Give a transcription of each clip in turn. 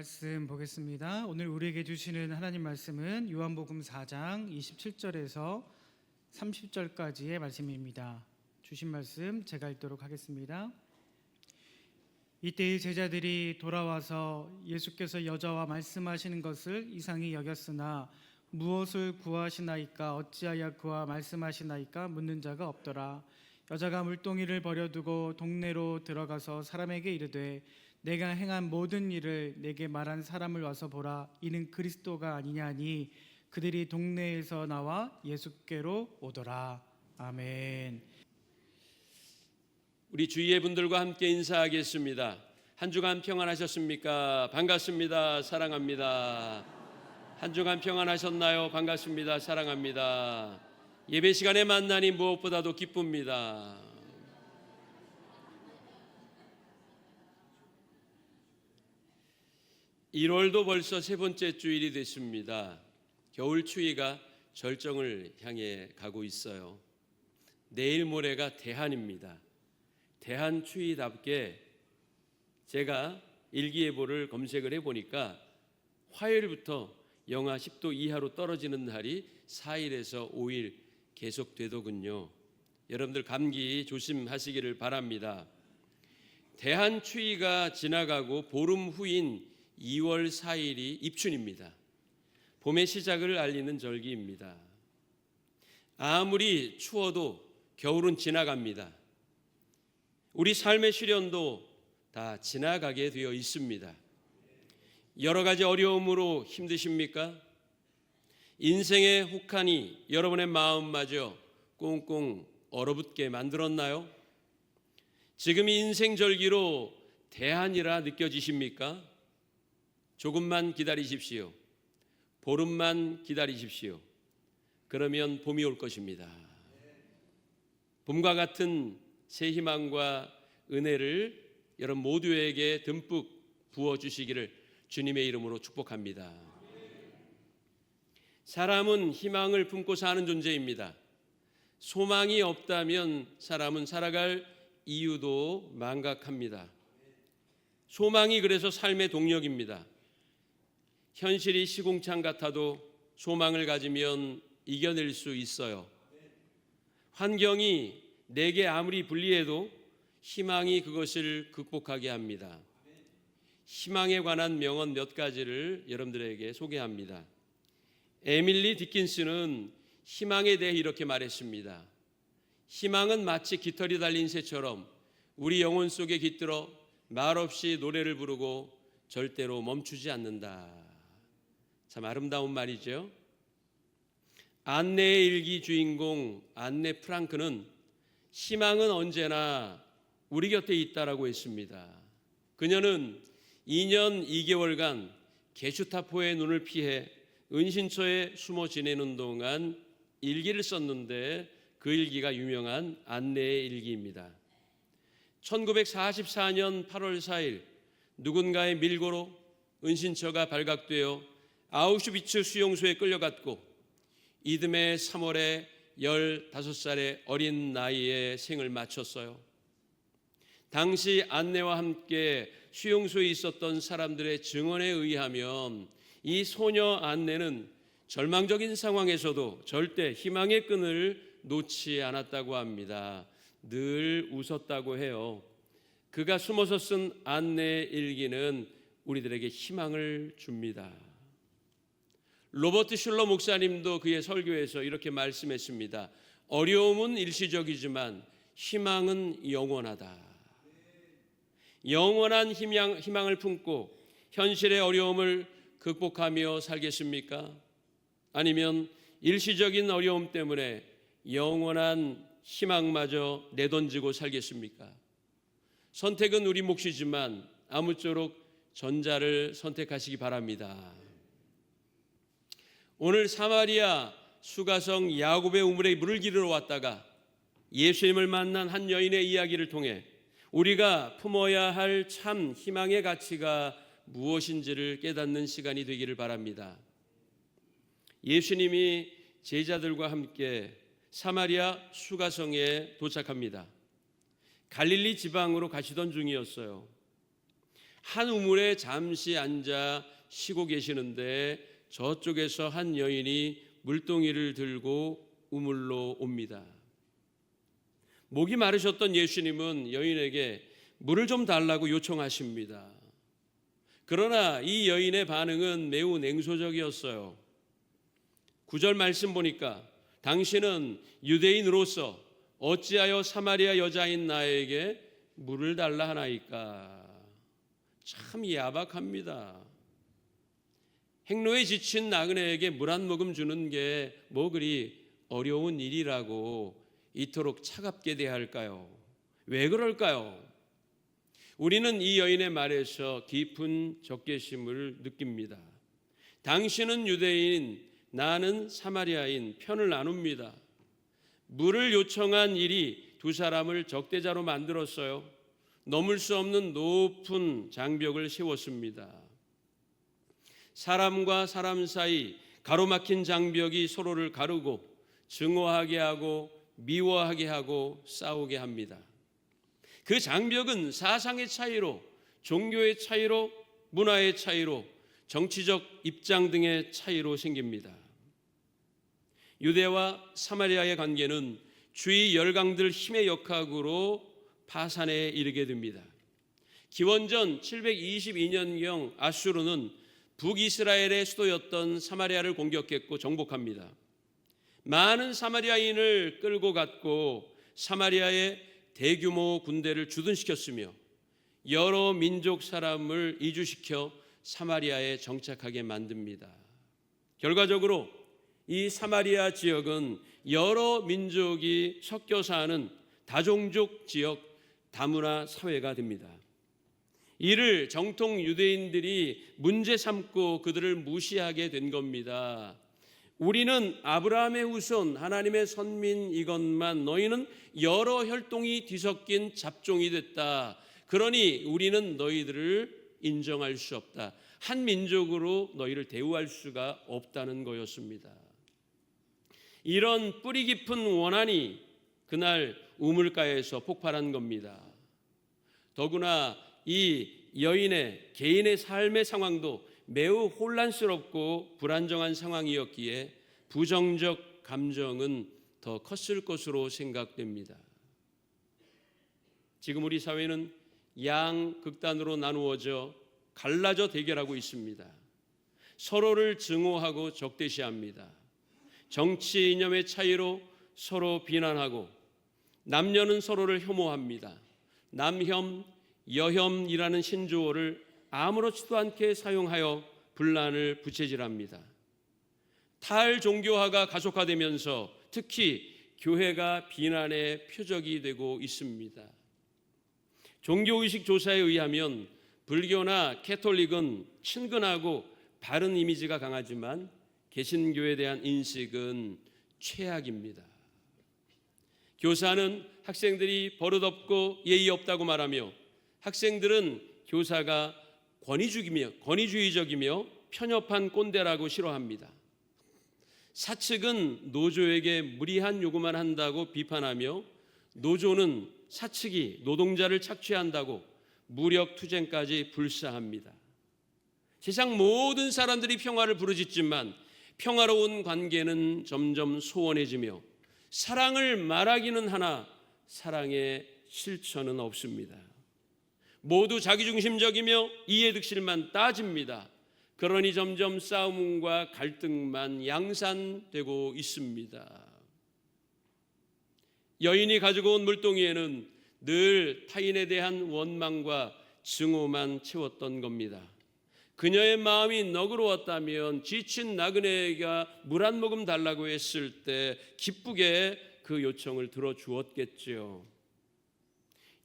말씀 보겠습니다. 오늘 우리에게 주시는 하나님 말씀은 요한복음 4장 27절에서 30절까지의 말씀입니다. 주신 말씀 제가 읽도록 하겠습니다. 이때의 제자들이 돌아와서 예수께서 여자와 말씀하시는 것을 이상히 여겼으나 무엇을 구하시나이까 어찌하여 그와 말씀하시나이까 묻는 자가 없더라. 여자가 물동이를 버려두고 동네로 들어가서 사람에게 이르되 내가 행한 모든 일을 내게 말한 사람을 와서 보라. 이는 그리스도가 아니냐니 그들이 동네에서 나와 예수께로 오더라. 아멘. 우리 주위의 분들과 함께 인사하겠습니다. 한 주간 평안하셨습니까? 반갑습니다. 사랑합니다. 한 주간 평안하셨나요? 반갑습니다. 사랑합니다. 예배 시간에 만나니 무엇보다도 기쁩니다. 1월도 벌써 세 번째 주일이 됐습니다. 겨울 추위가 절정을 향해 가고 있어요. 내일 모레가 대한입니다. 대한 추위답게 제가 일기예보를 검색을 해보니까 화요일부터 영하 10도 이하로 떨어지는 날이 4일에서 5일 계속되더군요. 여러분들 감기 조심하시기를 바랍니다. 대한 추위가 지나가고 보름 후인 2월 4일이 입춘입니다. 봄의 시작을 알리는 절기입니다. 아무리 추워도 겨울은 지나갑니다. 우리 삶의 시련도 다 지나가게 되어 있습니다. 여러 가지 어려움으로 힘드십니까? 인생의 혹한이 여러분의 마음마저 꽁꽁 얼어붙게 만들었나요? 지금 인생 절기로 대한이라 느껴지십니까? 조금만 기다리십시오. 보름만 기다리십시오. 그러면 봄이 올 것입니다. 봄과 같은 새 희망과 은혜를 여러분 모두에게 듬뿍 부어주시기를 주님의 이름으로 축복합니다. 사람은 희망을 품고 사는 존재입니다. 소망이 없다면 사람은 살아갈 이유도 망각합니다. 소망이 그래서 삶의 동력입니다. 현실이 시궁창 같아도 소망을 가지면 이겨낼 수 있어요. 환경이 내게 아무리 불리해도 희망이 그것을 극복하게 합니다. 희망에 관한 명언 몇 가지를 여러분들에게 소개합니다. 에밀리 디킨스는 희망에 대해 이렇게 말했습니다. 희망은 마치 깃털이 달린 새처럼 우리 영혼 속에 깃들어 말없이 노래를 부르고 절대로 멈추지 않는다. 참 아름다운 말이죠. 안네의 일기 주인공 안네 프랑크는 희망은 언제나 우리 곁에 있다라고 했습니다. 그녀는 2년 2개월간 게슈타포의 눈을 피해 은신처에 숨어 지내는 동안 일기를 썼는데 그 일기가 유명한 안네의 일기입니다. 1944년 8월 4일 누군가의 밀고로 은신처가 발각되어 아우슈비츠 수용소에 끌려갔고 이듬해 3월에 15살의 어린 나이에 생을 마쳤어요. 당시 안네와 함께 수용소에 있었던 사람들의 증언에 의하면 이 소녀 안네는 절망적인 상황에서도 절대 희망의 끈을 놓지 않았다고 합니다. 늘 웃었다고 해요. 그가 숨어서 쓴 안네의 일기는 우리들에게 희망을 줍니다. 로버트 슐러 목사님도 그의 설교에서 이렇게 말씀했습니다. 어려움은 일시적이지만 희망은 영원하다. 영원한 희망을 품고 현실의 어려움을 극복하며 살겠습니까? 아니면 일시적인 어려움 때문에 영원한 희망마저 내던지고 살겠습니까? 선택은 우리 몫이지만 아무쪼록 전자를 선택하시기 바랍니다. 오늘 사마리아 수가성 야곱의 우물에 물을 기르러 왔다가 예수님을 만난 한 여인의 이야기를 통해 우리가 품어야 할 참 희망의 가치가 무엇인지를 깨닫는 시간이 되기를 바랍니다. 예수님이 제자들과 함께 사마리아 수가성에 도착합니다. 갈릴리 지방으로 가시던 중이었어요. 한 우물에 잠시 앉아 쉬고 계시는데 저쪽에서 한 여인이 물동이를 들고 우물로 옵니다. 목이 마르셨던 예수님은 여인에게 물을 좀 달라고 요청하십니다. 그러나 이 여인의 반응은 매우 냉소적이었어요. 9절 말씀 보니까 당신은 유대인으로서 어찌하여 사마리아 여자인 나에게 물을 달라 하나이까. 참 야박합니다. 행로에 지친 나그네에게 물 한 모금 주는 게 뭐 그리 어려운 일이라고 이토록 차갑게 대할까요? 왜 그럴까요? 우리는 이 여인의 말에서 깊은 적개심을 느낍니다. 당신은 유대인, 나는 사마리아인, 편을 나눕니다. 물을 요청한 일이 두 사람을 적대자로 만들었어요. 넘을 수 없는 높은 장벽을 세웠습니다. 사람과 사람 사이 가로막힌 장벽이 서로를 가르고 증오하게 하고 미워하게 하고 싸우게 합니다. 그 장벽은 사상의 차이로, 종교의 차이로, 문화의 차이로, 정치적 입장 등의 차이로 생깁니다. 유대와 사마리아의 관계는 주위 열강들 힘의 역학으로 파산에 이르게 됩니다. 기원전 722년경 아수르는 북이스라엘의 수도였던 사마리아를 공격했고 정복합니다. 많은 사마리아인을 끌고 갔고 사마리아에 대규모 군대를 주둔시켰으며 여러 민족 사람을 이주시켜 사마리아에 정착하게 만듭니다. 결과적으로 이 사마리아 지역은 여러 민족이 섞여 사는 다종족 지역, 다문화 사회가 됩니다. 이를 정통 유대인들이 문제 삼고 그들을 무시하게 된 겁니다. 우리는 아브라함의 후손, 하나님의 선민이건만 너희는 여러 혈통이 뒤섞인 잡종이 됐다. 그러니 우리는 너희들을 인정할 수 없다. 한 민족으로 너희를 대우할 수가 없다는 거였습니다. 이런 뿌리 깊은 원한이 그날 우물가에서 폭발한 겁니다. 더구나 이 여인의 개인의 삶의 상황도 매우 혼란스럽고 불안정한 상황이었기에 부정적 감정은 더 컸을 것으로 생각됩니다. 지금 우리 사회는 양극단으로 나누어져 갈라져 대결하고 있습니다. 서로를 증오하고 적대시합니다. 정치 이념의 차이로 서로 비난하고 남녀는 서로를 혐오합니다. 남혐, 여혐이라는 신조어를 아무렇지도 않게 사용하여 분란을 부채질합니다. 탈종교화가 가속화되면서 특히 교회가 비난의 표적이 되고 있습니다. 종교의식 조사에 의하면 불교나 캐톨릭은 친근하고 바른 이미지가 강하지만 개신교에 대한 인식은 최악입니다. 교사는 학생들이 버릇없고 예의 없다고 말하며 학생들은 교사가 권위주의적이며 편협한 꼰대라고 싫어합니다. 사측은 노조에게 무리한 요구만 한다고 비판하며 노조는 사측이 노동자를 착취한다고 무력 투쟁까지 불사합니다. 세상 모든 사람들이 평화를 부르짖지만 평화로운 관계는 점점 소원해지며 사랑을 말하기는 하나 사랑의 실천은 없습니다. 모두 자기중심적이며 이해득실만 따집니다. 그러니 점점 싸움과 갈등만 양산되고 있습니다. 여인이 가지고 온 물동이에는 늘 타인에 대한 원망과 증오만 채웠던 겁니다. 그녀의 마음이 너그러웠다면 지친 나그네가 물 한 모금 달라고 했을 때 기쁘게 그 요청을 들어주었겠지요.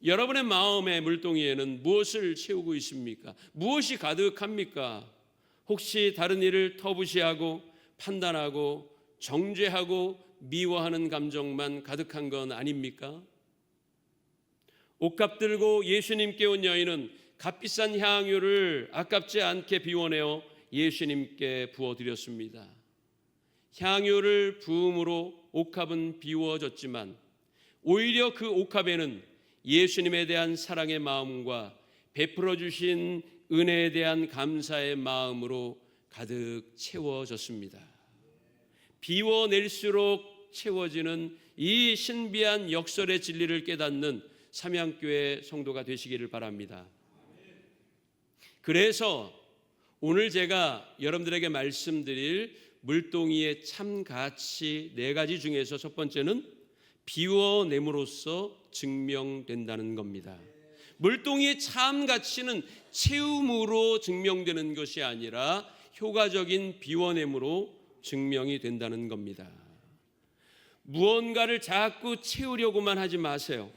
여러분의 마음의 물동이에는 무엇을 채우고 있습니까? 무엇이 가득합니까? 혹시 다른 일을 터부시하고 판단하고 정죄하고 미워하는 감정만 가득한 건 아닙니까? 옷값 들고 예수님께 온 여인은 값비싼 향유를 아깝지 않게 비워내어 예수님께 부어드렸습니다. 향유를 부음으로 옥합은 비워졌지만 오히려 그 옥합에는 예수님에 대한 사랑의 마음과 베풀어 주신 은혜에 대한 감사의 마음으로 가득 채워졌습니다. 비워낼수록 채워지는 이 신비한 역설의 진리를 깨닫는 삼양교회 성도가 되시기를 바랍니다. 그래서 오늘 제가 여러분들에게 말씀드릴 물동이의 참 가치 4가지 중에서 첫 번째는 비워냄으로써 증명된다는 겁니다. 물동이의 참 가치는 채움으로 증명되는 것이 아니라 효과적인 비워냄으로 증명이 된다는 겁니다. 무언가를 자꾸 채우려고만 하지 마세요.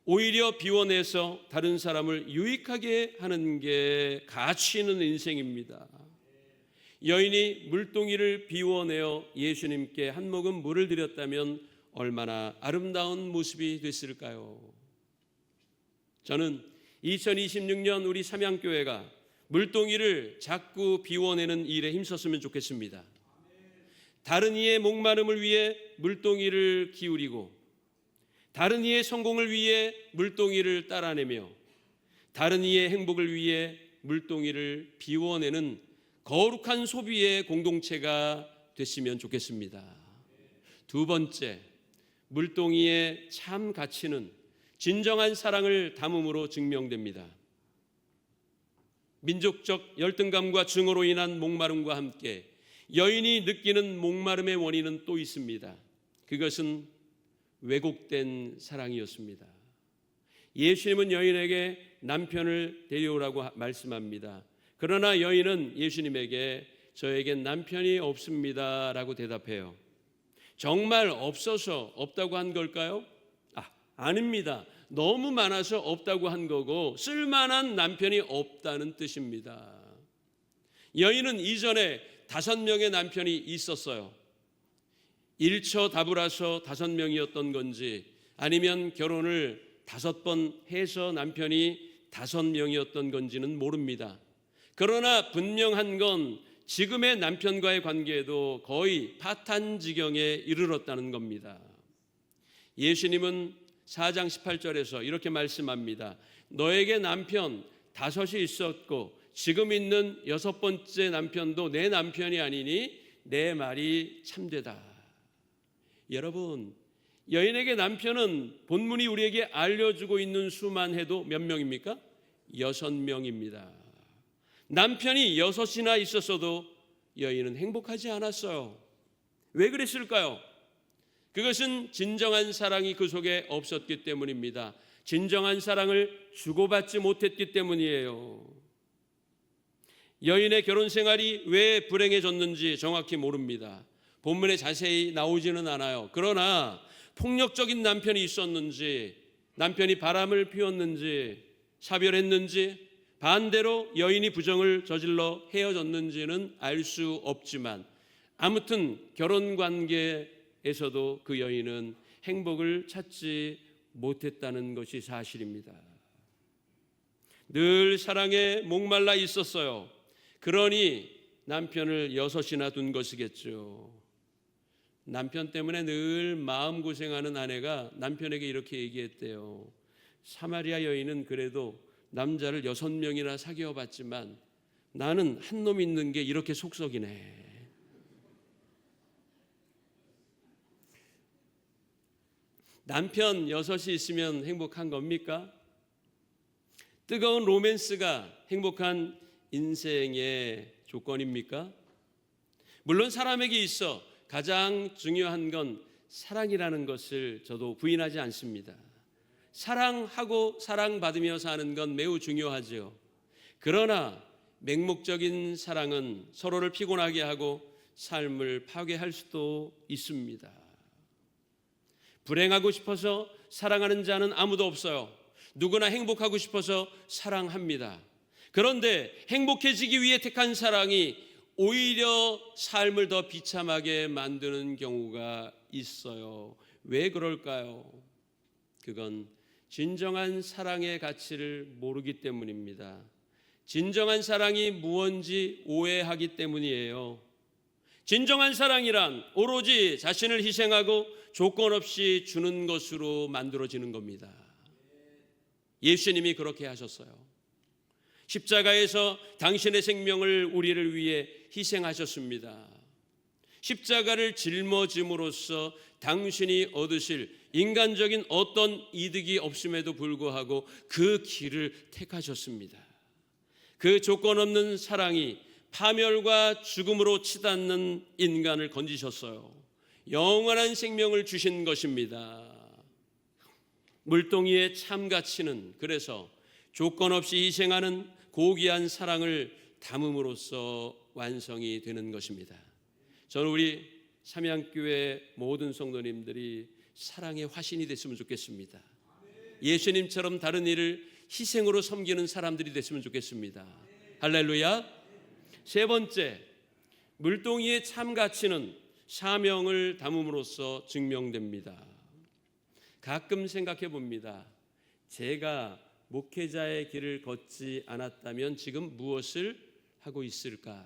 오히려 비워내서 다른 사람을 유익하게 하는 게 가치 있는 인생입니다. 여인이 물동이를 비워내어 예수님께 한 모금 물을 드렸다면 얼마나 아름다운 모습이 됐을까요? 저는 2026년 우리 삼양교회가 물동이를 자꾸 비워내는 일에 힘썼으면 좋겠습니다. 다른 이의 목마름을 위해 물동이를 기울이고 다른 이의 성공을 위해 물동이를 따라내며 다른 이의 행복을 위해 물동이를 비워내는 거룩한 소비의 공동체가 됐으면 좋겠습니다. 두 번째, 물동이의 참 가치는 진정한 사랑을 담음으로 증명됩니다. 민족적 열등감과 증오로 인한 목마름과 함께 여인이 느끼는 목마름의 원인은 또 있습니다. 그것은 왜곡된 사랑이었습니다. 예수님은 여인에게 남편을 데려오라고 말씀합니다. 그러나 여인은 예수님에게 저에겐 남편이 없습니다 라고 대답해요. 정말 없어서 없다고 한 걸까요? 아닙니다. 너무 많아서 없다고 한 거고 쓸만한 남편이 없다는 뜻입니다. 여인은 이전에 5명의 남편이 있었어요. 일처다불아서 5명이었던 건지 아니면 결혼을 5번 해서 남편이 5명이었던 건지는 모릅니다. 그러나 분명한 건 지금의 남편과의 관계도 거의 파탄지경에 이르렀다는 겁니다. 예수님은 4장 18절에서 이렇게 말씀합니다. 너에게 남편 5이 있었고 지금 있는 6번째 남편도 내 남편이 아니니 내 말이 참되다. 여러분, 여인에게 남편은 본문이 우리에게 알려주고 있는 수만 해도 몇 명입니까? 6명입니다. 남편이 6이나 있었어도 여인은 행복하지 않았어요. 왜 그랬을까요? 그것은 진정한 사랑이 그 속에 없었기 때문입니다. 진정한 사랑을 주고받지 못했기 때문이에요. 여인의 결혼 생활이 왜 불행해졌는지 정확히 모릅니다. 본문에 자세히 나오지는 않아요. 그러나 폭력적인 남편이 있었는지, 남편이 바람을 피웠는지, 사별했는지, 반대로 여인이 부정을 저질러 헤어졌는지는 알 수 없지만 아무튼 결혼 관계에서도 그 여인은 행복을 찾지 못했다는 것이 사실입니다. 늘 사랑에 목말라 있었어요. 그러니 남편을 6이나 둔 것이겠죠. 남편 때문에 늘 마음고생하는 아내가 남편에게 이렇게 얘기했대요. 사마리아 여인은 그래도 남자를 6명이나 사귀어봤지만 나는 한 놈 있는 게 이렇게 속썩이네. 남편 6이 있으면 행복한 겁니까? 뜨거운 로맨스가 행복한 인생의 조건입니까? 물론 사람에게 있어 가장 중요한 건 사랑이라는 것을 저도 부인하지 않습니다. 사랑하고 사랑받으며 사는 건 매우 중요하죠. 그러나 맹목적인 사랑은 서로를 피곤하게 하고 삶을 파괴할 수도 있습니다. 불행하고 싶어서 사랑하는 자는 아무도 없어요. 누구나 행복하고 싶어서 사랑합니다. 그런데 행복해지기 위해 택한 사랑이 오히려 삶을 더 비참하게 만드는 경우가 있어요. 왜 그럴까요? 그건 진정한 사랑의 가치를 모르기 때문입니다. 진정한 사랑이 무언지 오해하기 때문이에요. 진정한 사랑이란 오로지 자신을 희생하고 조건 없이 주는 것으로 만들어지는 겁니다. 예수님이 그렇게 하셨어요. 십자가에서 당신의 생명을 우리를 위해 희생하셨습니다. 십자가를 짊어짐으로써 당신이 얻으실 인간적인 어떤 이득이 없음에도 불구하고 그 길을 택하셨습니다. 그 조건 없는 사랑이 파멸과 죽음으로 치닫는 인간을 건지셨어요. 영원한 생명을 주신 것입니다. 물동이의 참 가치는 그래서 조건 없이 희생하는 고귀한 사랑을 담음으로써 완성이 되는 것입니다. 저는 우리 삼양교회 모든 성도님들이 사랑의 화신이 됐으면 좋겠습니다. 예수님처럼 다른 일을 희생으로 섬기는 사람들이 됐으면 좋겠습니다. 할렐루야. 세 번째, 물동이의 참 가치는 사명을 담음으로써 증명됩니다. 가끔 생각해 봅니다. 제가 목회자의 길을 걷지 않았다면 지금 무엇을 하고 있을까?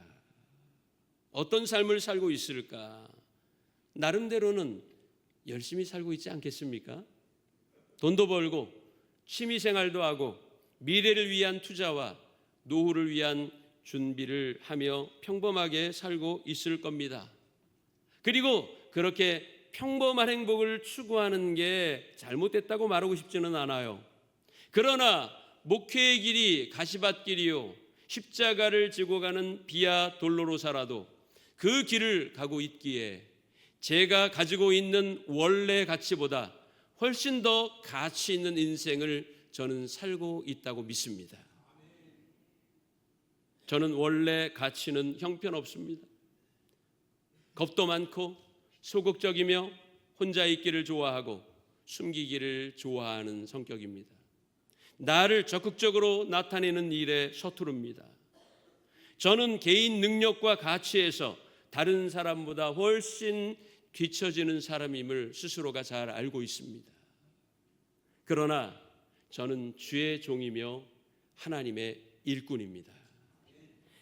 어떤 삶을 살고 있을까? 나름대로는 열심히 살고 있지 않겠습니까? 돈도 벌고 취미 생활도 하고 미래를 위한 투자와 노후를 위한 준비를 하며 평범하게 살고 있을 겁니다. 그리고 그렇게 평범한 행복을 추구하는 게 잘못됐다고 말하고 싶지는 않아요. 그러나 목회의 길이 가시밭길이요 십자가를 지고 가는 비아 돌로로사라도 그 길을 가고 있기에 제가 가지고 있는 원래 가치보다 훨씬 더 가치 있는 인생을 저는 살고 있다고 믿습니다. 저는 원래 가치는 형편없습니다. 겁도 많고 소극적이며 혼자 있기를 좋아하고 숨기기를 좋아하는 성격입니다. 나를 적극적으로 나타내는 일에 서투릅니다. 저는 개인 능력과 가치에서 다른 사람보다 훨씬 뒤처지는 사람임을 스스로가 잘 알고 있습니다. 그러나 저는 주의 종이며 하나님의 일꾼입니다.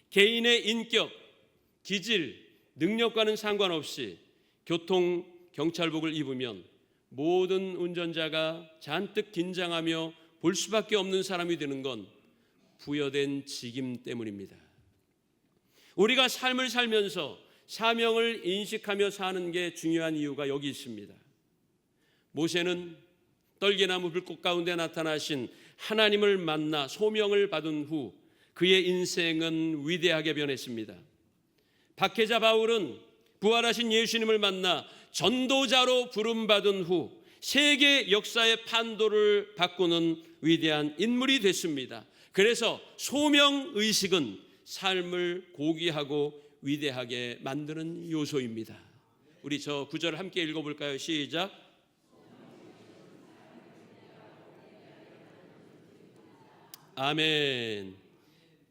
개인의 인격, 기질, 능력과는 상관없이 교통 경찰복을 입으면 모든 운전자가 잔뜩 긴장하며 볼 수밖에 없는 사람이 되는 건 부여된 직임 때문입니다. 우리가 삶을 살면서 사명을 인식하며 사는 게 중요한 이유가 여기 있습니다. 모세는 떨기나무 불꽃 가운데 나타나신 하나님을 만나 소명을 받은 후 그의 인생은 위대하게 변했습니다. 박해자 바울은 부활하신 예수님을 만나 전도자로 부름받은 후 세계 역사의 판도를 바꾸는 위대한 인물이 됐습니다. 그래서 소명의식은 삶을 고귀하고 위대하게 만드는 요소입니다. 우리 저 구절을 함께 읽어볼까요? 시작. 아멘.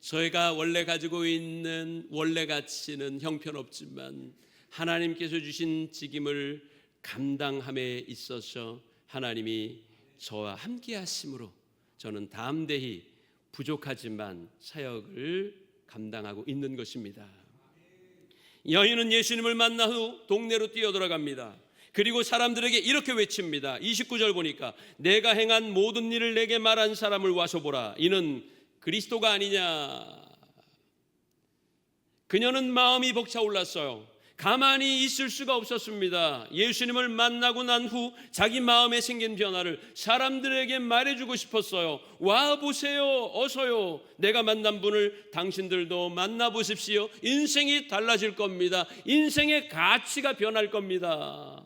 저희가 원래 가지고 있는 원래 가치는 형편없지만 하나님께서 주신 직임을 감당함에 있어서 하나님이 저와 함께 하심으로 저는 담대히 부족하지만 사역을 감당하고 있는 것입니다. 여인은 예수님을 만난 후 동네로 뛰어들어갑니다. 그리고 사람들에게 이렇게 외칩니다. 29절 보니까 내가 행한 모든 일을 내게 말한 사람을 와서 보라. 이는 그리스도가 아니냐. 그녀는 마음이 벅차올랐어요. 가만히 있을 수가 없었습니다. 예수님을 만나고 난 후 자기 마음에 생긴 변화를 사람들에게 말해주고 싶었어요. 와 보세요. 어서요. 내가 만난 분을 당신들도 만나보십시오. 인생이 달라질 겁니다. 인생의 가치가 변할 겁니다.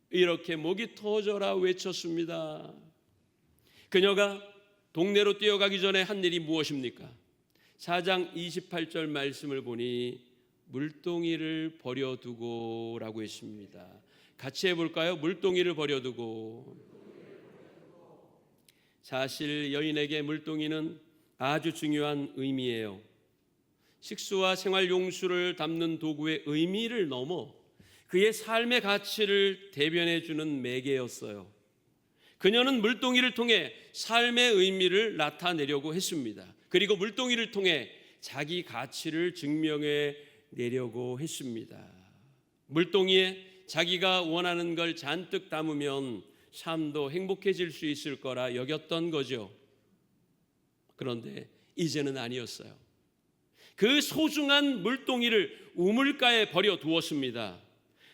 이렇게 목이 터져라 외쳤습니다. 그녀가 동네로 뛰어가기 전에 한 일이 무엇입니까? 4장 28절 말씀을 보니 물동이를 버려두고 라고 했습니다. 같이 해볼까요? 물동이를 버려두고. 사실 여인에게 물동이는 아주 중요한 의미예요. 식수와 생활 용수를 담는 도구의 의미를 넘어 그의 삶의 가치를 대변해 주는 매개였어요. 그녀는 물동이를 통해 삶의 의미를 나타내려고 했습니다. 그리고 물동이를 통해 자기 가치를 증명해 내려고 했습니다. 물동이에 자기가 원하는 걸 잔뜩 담으면 삶도 행복해질 수 있을 거라 여겼던 거죠. 그런데 이제는 아니었어요. 그 소중한 물동이를 우물가에 버려두었습니다.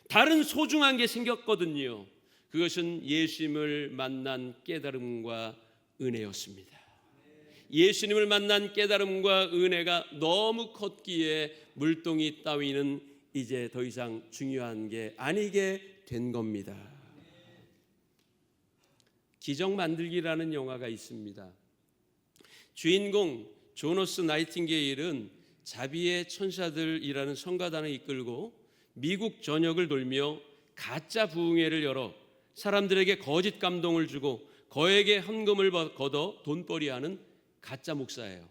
다른 소중한 게 생겼거든요. 그것은 예수님을 만난 깨달음과 은혜였습니다. 예수님을 만난 깨달음과 은혜가 너무 컸기에 물동이 따위는 이제 더 이상 중요한 게 아니게 된 겁니다. 기적 만들기라는 영화가 있습니다. 주인공 조너스 나이팅게일은 자비의 천사들이라는 성가단을 이끌고 미국 전역을 돌며 가짜 부흥회를 열어 사람들에게 거짓 감동을 주고 거액의 헌금을 걷어 돈벌이하는 가짜 목사예요.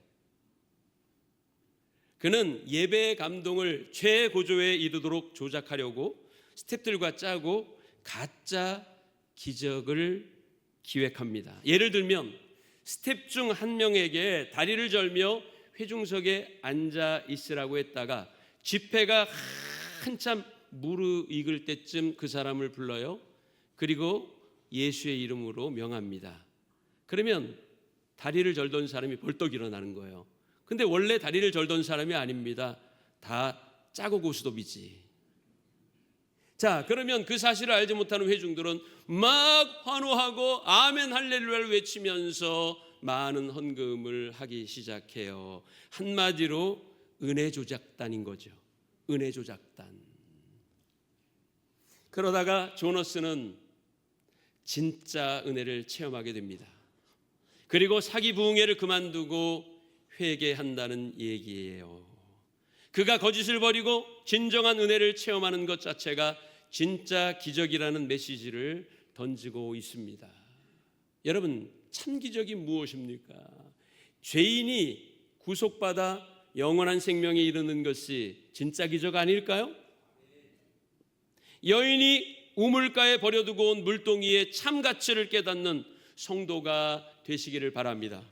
그는 예배의 감동을 최고조에 이르도록 조작하려고 스태프들과 짜고 가짜 기적을 기획합니다. 예를 들면 스태프 중 한 명에게 다리를 절며 회중석에 앉아 있으라고 했다가 집회가 한참 무르익을 때쯤 그 사람을 불러요. 그리고 예수의 이름으로 명합니다. 그러면 다리를 절던 사람이 벌떡 일어나는 거예요. 근데 원래 다리를 절던 사람이 아닙니다. 다 짜고 고스톱이지. 자, 그러면 그 사실을 알지 못하는 회중들은 막 환호하고 아멘 할렐루야를 외치면서 많은 헌금을 하기 시작해요. 한마디로 은혜 조작단인 거죠. 은혜 조작단. 그러다가 조너스는 진짜 은혜를 체험하게 됩니다. 그리고 사기 부흥회를 그만두고 회개한다는 얘기예요. 그가 거짓을 버리고 진정한 은혜를 체험하는 것 자체가 진짜 기적이라는 메시지를 던지고 있습니다. 여러분, 참 기적이 무엇입니까? 죄인이 구속받아 영원한 생명에 이르는 것이 진짜 기적 아닐까요? 여인이 우물가에 버려두고 온 물동이의 참 가치를 깨닫는 성도가 되시기를 바랍니다.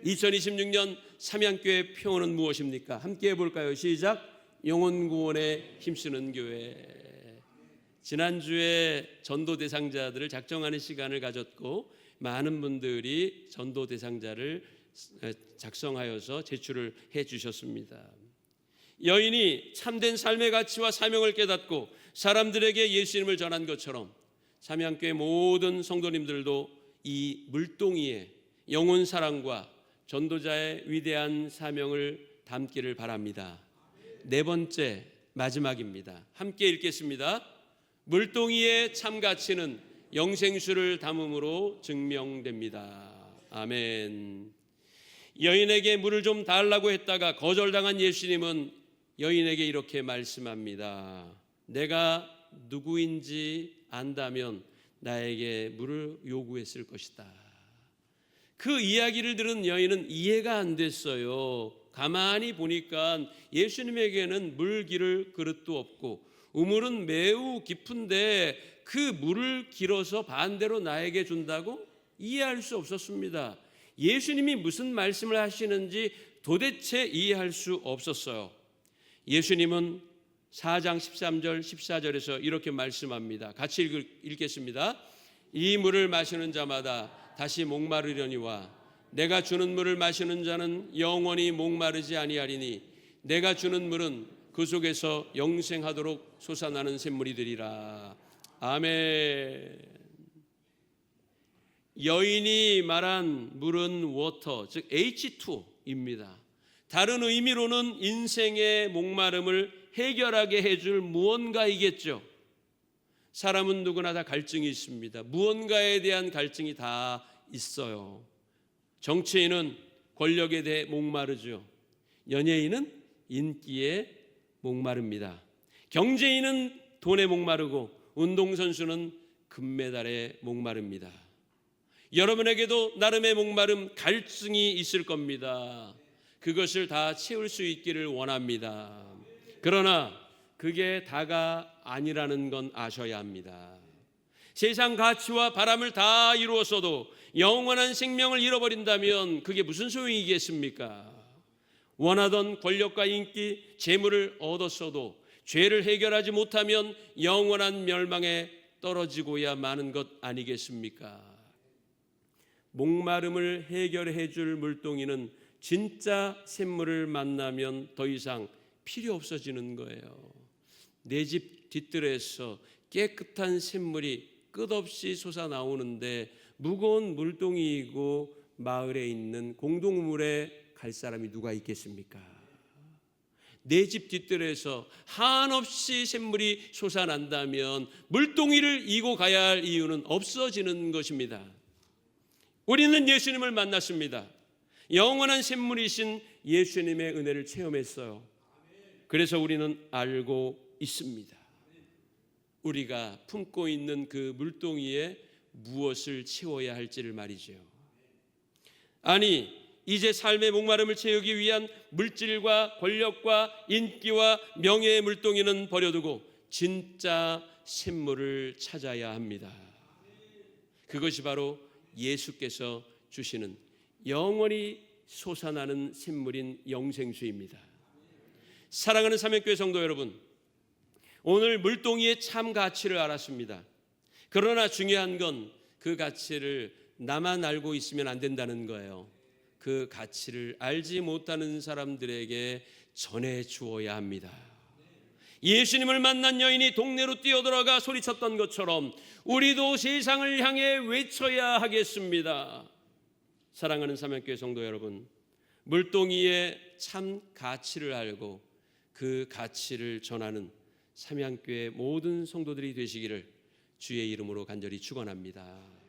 2026년 삼양교회 표어는 무엇입니까? 함께 해볼까요? 시작. 영혼구원에 힘쓰는 교회. 지난주에 전도 대상자들을 작정하는 시간을 가졌고 많은 분들이 전도 대상자를 작성하여서 제출을 해 주셨습니다. 여인이 참된 삶의 가치와 사명을 깨닫고 사람들에게 예수님을 전한 것처럼 삼양교회 모든 성도님들도 이 물동이의 영혼 사랑과 전도자의 위대한 사명을 담기를 바랍니다. 네 번째, 마지막입니다. 함께 읽겠습니다. 물동이의 참 가치는 영생수를 담음으로 증명됩니다. 아멘. 여인에게 물을 좀 달라고 했다가 거절당한 예수님은 여인에게 이렇게 말씀합니다. 내가 누구인지 안다면 나에게 물을 요구했을 것이다. 그 이야기를 들은 여인은 이해가 안 됐어요. 가만히 보니까 예수님에게는 물 기를 그릇도 없고 우물은 매우 깊은데 그 물을 길어서 반대로 나에게 준다고 이해할 수 없었습니다. 예수님이 무슨 말씀을 하시는지 도대체 이해할 수 없었어요. 예수님은 4장 13절 14절에서 이렇게 말씀합니다. 같이 읽겠습니다. 이 물을 마시는 자마다 다시 목마르려니와 내가 주는 물을 마시는 자는 영원히 목마르지 아니하리니 내가 주는 물은 그 속에서 영생하도록 솟아나는 샘물이 되리라. 아멘. 여인이 말한 물은 워터, 즉 H2입니다. 다른 의미로는 인생의 목마름을 해결하게 해줄 무언가이겠죠. 사람은 누구나 다 갈증이 있습니다. 무언가에 대한 갈증이 다 있어요. 정치인은 권력에 대해 목마르죠. 연예인은 인기에 목마릅니다. 경제인은 돈에 목마르고 운동선수는 금메달에 목마릅니다. 여러분에게도 나름의 목마름, 갈증이 있을 겁니다. 그것을 다 채울 수 있기를 원합니다. 그러나 그게 다가 아니라는 건 아셔야 합니다. 세상 가치와 바람을 다 이루었어도 영원한 생명을 잃어버린다면 그게 무슨 소용이겠습니까? 원하던 권력과 인기, 재물을 얻었어도 죄를 해결하지 못하면 영원한 멸망에 떨어지고야 마는 것 아니겠습니까? 목마름을 해결해 줄 물동이는 진짜 샘물을 만나면 더 이상 필요 없어지는 거예요. 내 집 뒤뜰에서 깨끗한 샘물이 끝없이 솟아나오는데 무거운 물동이이고 마을에 있는 공동물에 갈 사람이 누가 있겠습니까? 내 집 뒤뜰에서 한없이 샘물이 솟아난다면 물동이를 이고 가야 할 이유는 없어지는 것입니다. 우리는 예수님을 만났습니다. 영원한 샘물이신 예수님의 은혜를 체험했어요. 그래서 우리는 알고 있습니다. 우리가 품고 있는 그 물동이에 무엇을 채워야 할지를 말이죠. 아니, 이제 삶의 목마름을 채우기 위한 물질과 권력과 인기와 명예의 물동이는 버려두고 진짜 샘물을 찾아야 합니다. 그것이 바로 예수께서 주시는 영원히 솟아나는 샘물인 영생수입니다. 사랑하는 삼형교회 성도 여러분, 오늘 물동이의 참 가치를 알았습니다. 그러나 중요한 건 그 가치를 나만 알고 있으면 안 된다는 거예요. 그 가치를 알지 못하는 사람들에게 전해 주어야 합니다. 예수님을 만난 여인이 동네로 뛰어들어가 소리쳤던 것처럼 우리도 세상을 향해 외쳐야 하겠습니다. 사랑하는 삼형교회 성도 여러분, 물동이의 참 가치를 알고 그 가치를 전하는 삼양교회 모든 성도들이 되시기를 주의 이름으로 간절히 축원합니다.